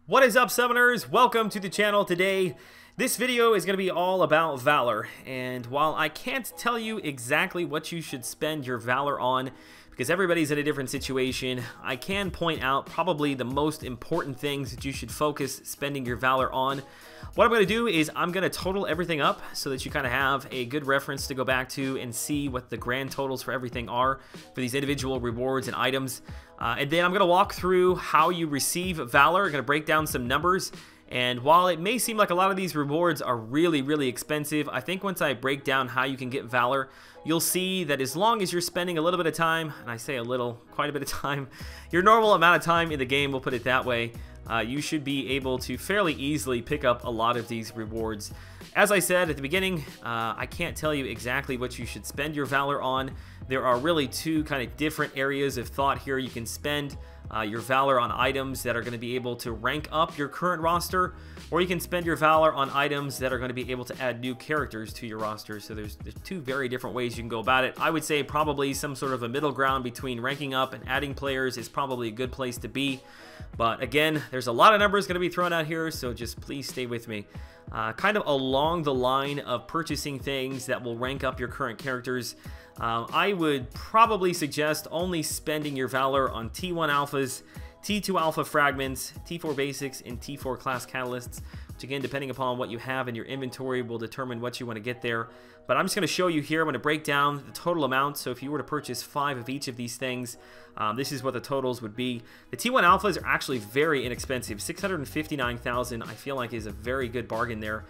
What is up, summoners? Welcome to the channel. Today this video is going to be all about Valor, and while I can't tell you exactly what you should spend your Valor on because everybody's in a different situation, I can point out probably the most important things that you should focus spending your Valor on. What I'm going to do is I'm going to total everything up so that you kind of have a good reference to go back to and see what the grand totals for everything are for these individual rewards and items. And then I'm going to walk through how you receive Valor. I'm going to break down some numbers. And while it may seem like a lot of these rewards are really expensive, I think once I break down how you can get Valor, you'll see that as long as you're spending a little bit of time, and I say a little, quite a bit of time, your normal amount of time in the game, we'll put it that way, you should be able to fairly easily pick up a lot of these rewards. As I said at the beginning, I can't tell you exactly what you should spend your Valor on. There are really two kind of different areas of thought here. You can spend your Valor on items that are going to be able to rank up your current roster, or you can spend your Valor on items that are going to be able to add new characters to your roster. So there's two very different ways you can go about it. I would say probably some sort of a middle ground between ranking up and adding players is probably a good place to be. But again, there's a lot of numbers going to be thrown out here, so just please stay with me. Kind of along the line of purchasing things that will rank up your current characters, I would probably suggest only spending your Valor on T1 alphas, T2 alpha fragments, T4 basics, and T4 class catalysts, which again, depending upon what you have in your inventory, will determine what you want to get there. But I'm just going to show you here, I'm going to break down the total amount. So if you were to purchase 5 of each of these things, this is what the totals would be. The T1 alphas are actually very inexpensive. 659,000 I feel like is a very good bargain there.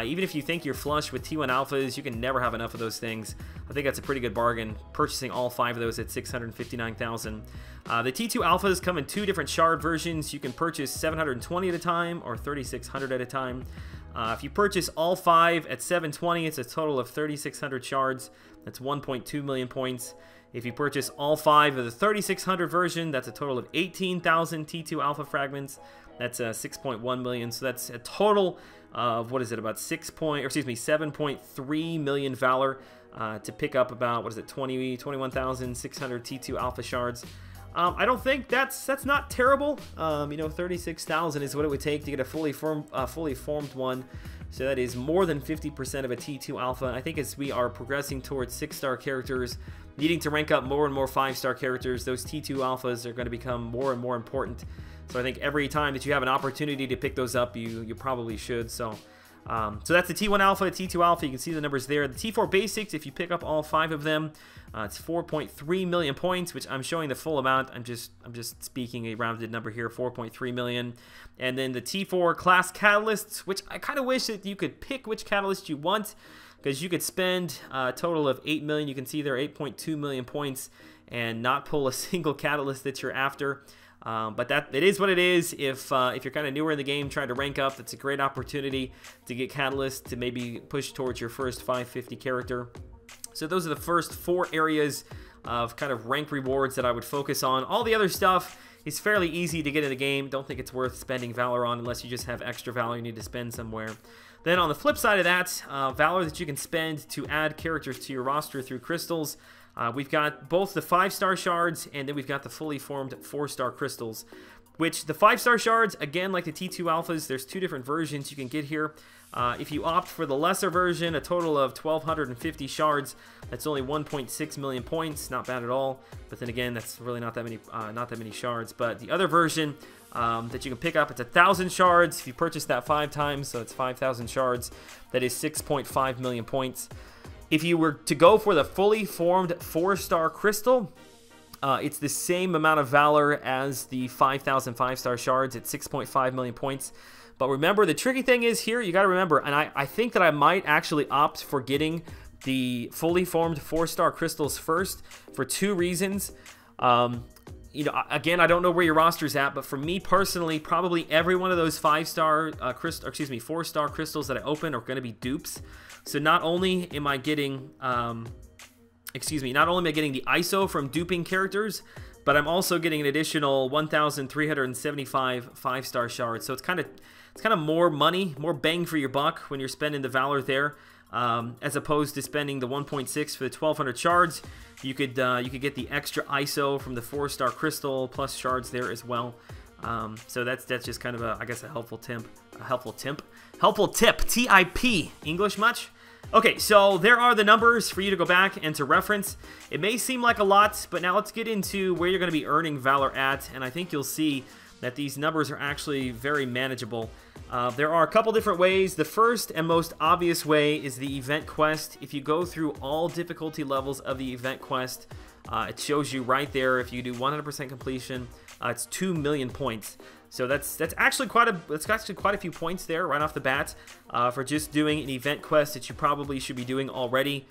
Even if you think you're flush with T1 alphas, you can never have enough of those things. I think that's a pretty good bargain, purchasing all 5 of those at 659,000. The T2 alphas come in 2 different shard versions. You can purchase 720 at a time or 3,600 at a time. If you purchase all 5 at 720, it's a total of 3,600 shards. That's 1.2 million points. If you purchase all 5 of the 3,600 version, that's a total of 18,000 T2 alpha fragments. That's 6.1 million. So that's a total of, what is it, about 7.3 million Valor to pick up about, what is it, 21,600 T2 alpha shards. I don't think that's not terrible. You know, 36,000 is what it would take to get a fully formed one. So that is more than 50% of a T2 alpha. I think as we are progressing towards 6-star characters, needing to rank up more and more 5-star characters, those T2 alphas are going to become more and more important. So I think every time that you have an opportunity to pick those up, you probably should. So that's the T1 alpha, T2 alpha. You can see the numbers there. The T4 basics, if you pick up all 5 of them, it's 4.3 million points, which I'm showing the full amount. I'm just speaking a rounded number here, 4.3 million. And then the T4 class catalysts, which I kind of wish that you could pick which catalyst you want, because you could spend a total of 8 million. You can see there 8.2 million points and not pull a single catalyst that you're after. But it is what it is. If you're kind of newer in the game trying to rank up, it's a great opportunity to get catalysts to maybe push towards your first 550 character. So those are the first 4 areas of kind of rank rewards that I would focus on. All the other stuff is fairly easy to get in the game. Don't think it's worth spending Valor on unless you just have extra Valor you need to spend somewhere. Then on the flip side of that, Valor that you can spend to add characters to your roster through crystals. We've got both the 5-star shards, and then we've got the fully formed 4-star crystals, which the 5-star shards, again, like the T2 alphas, there's 2 different versions you can get here. If you opt for the lesser version, a total of 1,250 shards, that's only 1.6 million points, not bad at all. But then again, that's really not that many shards. But the other version that you can pick up, it's 1,000 shards. If you purchase that 5 times, so it's 5,000 shards, that is 6.5 million points. If you were to go for the fully formed 4-star crystal, it's the same amount of Valor as the 5,000 5-star shards at 6.5 million points. But remember, the tricky thing is here, you got to remember, and I think that I might actually opt for getting the fully formed 4-star crystals first for 2 reasons. You know, again, I don't know where your roster's at, but for me personally, probably every one of those 4-star crystals that I open are going to be dupes. So not only am I getting, not only am I getting the ISO from duping characters, but I'm also getting an additional 1,375 5-star shards. So it's kind of more money, more bang for your buck when you're spending the Valor there, as opposed to spending the 1.6 for the 1,200 shards. You could get the extra ISO from the 4-star crystal plus shards there as well. So that's just kind of a, I guess, a helpful tip. TIP. English much? Okay, so there are the numbers for you to go back and to reference. It may seem like a lot, but now let's get into where you're going to be earning Valor at, and I think you'll see that these numbers are actually very manageable. There are a couple different ways. The first and most obvious way is the event quest. If you go through all difficulty levels of the event quest, it shows you right there. If you do 100% completion, it's 2 million points. So that's actually quite a few points there right off the bat for just doing an event quest that you probably should be doing already.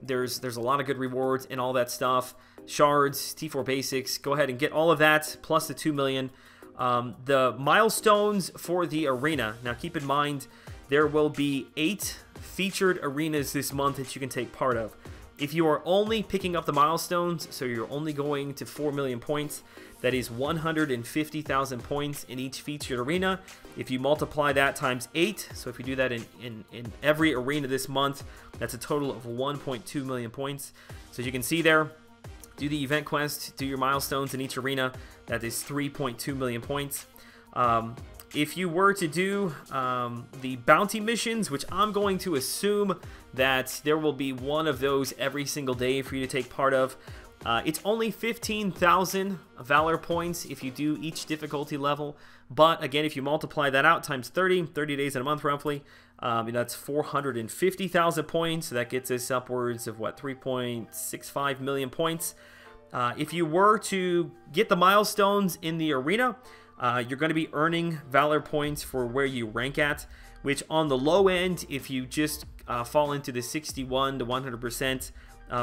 There's a lot of good rewards and all that stuff. Shards, T4 basics, go ahead and get all of that plus the 2 million. The milestones for the arena. Now keep in mind there will be 8 featured arenas this month that you can take part of. If you are only picking up the milestones, so you're only going to 4 million points, that is 150,000 points in each featured arena. If you multiply that times 8, so if you do that in every arena this month, that's a total of 1.2 million points. So as you can see there, do the event quest, do your milestones in each arena, that is 3.2 million points. If you were to do the bounty missions, which I'm going to assume that there will be one of those every single day for you to take part of, it's only 15,000 Valor points if you do each difficulty level. But again, if you multiply that out times 30 days in a month roughly, that's 450,000 points. So that gets us upwards of what, 3.65 million points. If you were to get the milestones in the arena, you're going to be earning Valor points for where you rank at, which on the low end, if you just fall into the 61 to 100%,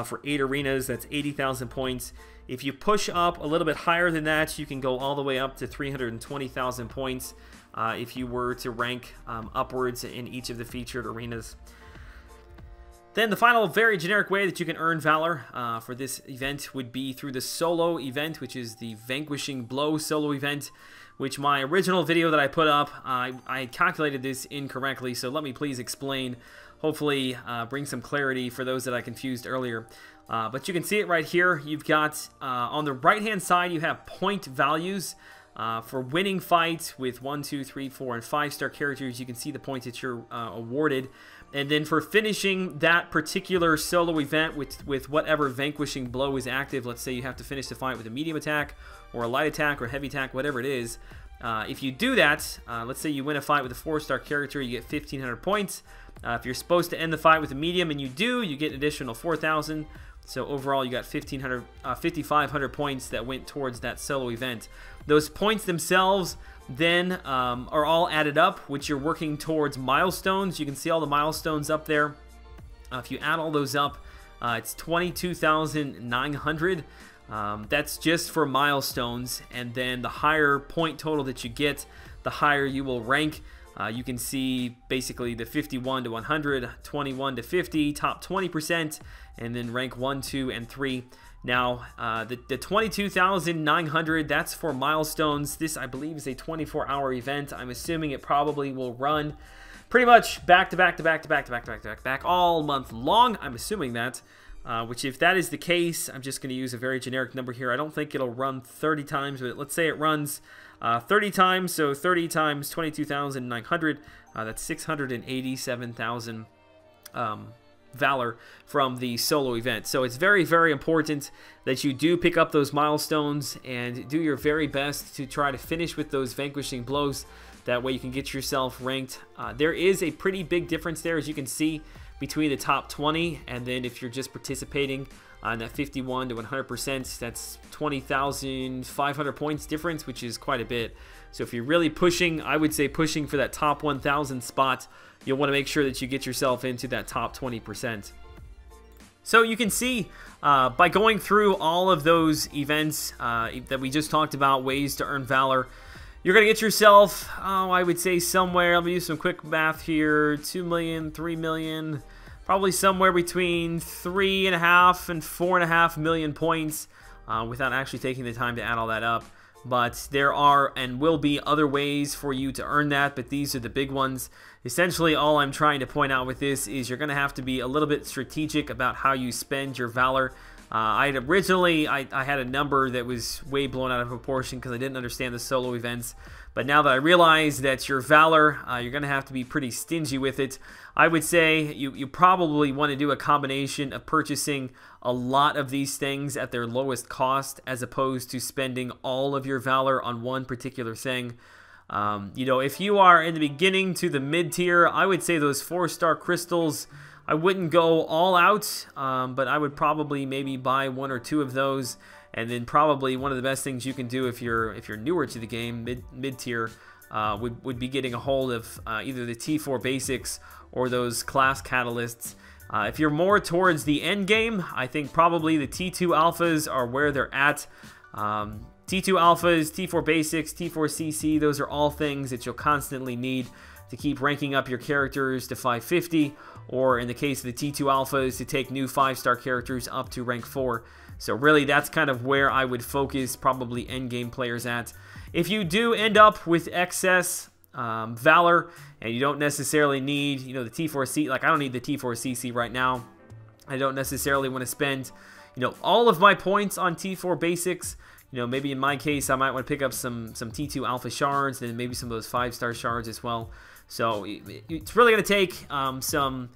for 8 arenas, that's 80,000 points. If you push up a little bit higher than that, you can go all the way up to 320,000 points if you were to rank upwards in each of the featured arenas. Then the final very generic way that you can earn Valor for this event would be through the solo event, which is the Vanquishing Blow solo event, which my original video that I put up, I calculated this incorrectly, so let me please explain. Hopefully bring some clarity for those that I confused earlier. But you can see it right here. You've got, on the right-hand side, you have point values. For winning fights with 1, 2, 3, 4, and 5-star characters, you can see the points that you're awarded. And then for finishing that particular solo event with whatever Vanquishing Blow is active, let's say you have to finish the fight with a medium attack, or a light attack, or heavy attack, whatever it is. If you do that, let's say you win a fight with a 4-star character, you get 1,500 points. If you're supposed to end the fight with a medium and you do, you get an additional 4,000. So overall, you got 5,500 points that went towards that solo event. Those points themselves then are all added up, which you're working towards milestones. You can see all the milestones up there. If you add all those up, it's 22,900. That's just for milestones, and then the higher point total that you get, the higher you will rank. You can see basically the 51 to 100, 21 to 50, top 20%, and then rank 1, 2, and 3. Now, the 22,900, that's for milestones. This, I believe, is a 24-hour event. I'm assuming it probably will run pretty much back to back to back to back to back to back to back to back all month long. I'm assuming that. Which, if that is the case, I'm just going to use a very generic number here. I don't think it'll run 30 times, but let's say it runs 30 times, so 30 times 22,900, that's 687,000 Valor from the solo event. So it's very, very important that you do pick up those milestones and do your very best to try to finish with those Vanquishing Blows. That way you can get yourself ranked. There is a pretty big difference there, as you can see, between the top 20, and then if you're just participating on that 51 to 100%, that's 20,500 points difference, which is quite a bit. So if you're really pushing, I would say pushing for that top 1,000 spot, you'll want to make sure that you get yourself into that top 20%. So you can see by going through all of those events that we just talked about, ways to earn Valor, you're going to get yourself, I would say somewhere, let me do some quick math here, 2 million, 3 million, probably somewhere between 3.5 and 4.5 million points without actually taking the time to add all that up. But there are and will be other ways for you to earn that, but these are the big ones. Essentially, all I'm trying to point out with this is you're going to have to be a little bit strategic about how you spend your Valor. I had a number that was way blown out of proportion because I didn't understand the solo events. But now that I realize that your Valor, you're going to have to be pretty stingy with it. I would say you probably want to do a combination of purchasing a lot of these things at their lowest cost as opposed to spending all of your Valor on one particular thing. You know, if you are in the beginning to the mid-tier, I would say those 4-star crystals, I wouldn't go all out, but I would probably maybe buy 1 or 2 of those. And then probably one of the best things you can do if you're newer to the game, mid-tier, would be getting a hold of either the T4 basics or those class catalysts. If you're more towards the end game, I think probably the T2 alphas are where they're at. T2 alphas, T4 basics, T4 CC, those are all things that you'll constantly need to keep ranking up your characters to 550, or in the case of the T2 alphas, to take new 5-star characters up to rank 4. So really, that's kind of where I would focus probably endgame players at. If you do end up with excess Valor, and you don't necessarily need, you know, the T4C, like I don't need the T4 CC right now. I don't necessarily want to spend, you know, all of my points on T4 basics. You know, maybe in my case, I might want to pick up some T2 alpha shards and maybe some of those 5-star shards as well. So it's really going to take some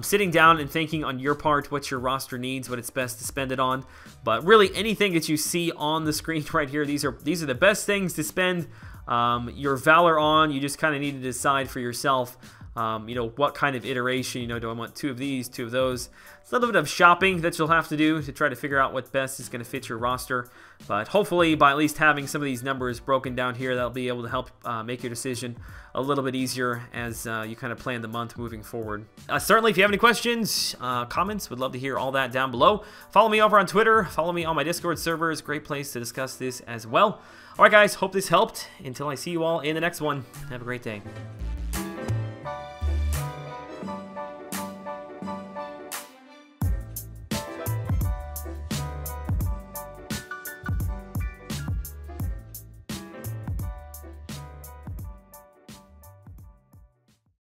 sitting down and thinking on your part what your roster needs, what it's best to spend it on. But really, anything that you see on the screen right here, these are the best things to spend your Valor on. You just kind of need to decide for yourself, you know, what kind of iteration. You know, do I want 2 of these, 2 of those? It's a little bit of shopping that you'll have to do to try to figure out what best is going to fit your roster. But hopefully, by at least having some of these numbers broken down here, that'll be able to help make your decision a little bit easier as you kind of plan the month moving forward. Certainly, if you have any questions, comments, would love to hear all that down below. Follow me over on Twitter. Follow me on my Discord server. It's a great place to discuss this as well. All right, guys, hope this helped. Until I see you all in the next one, have a great day.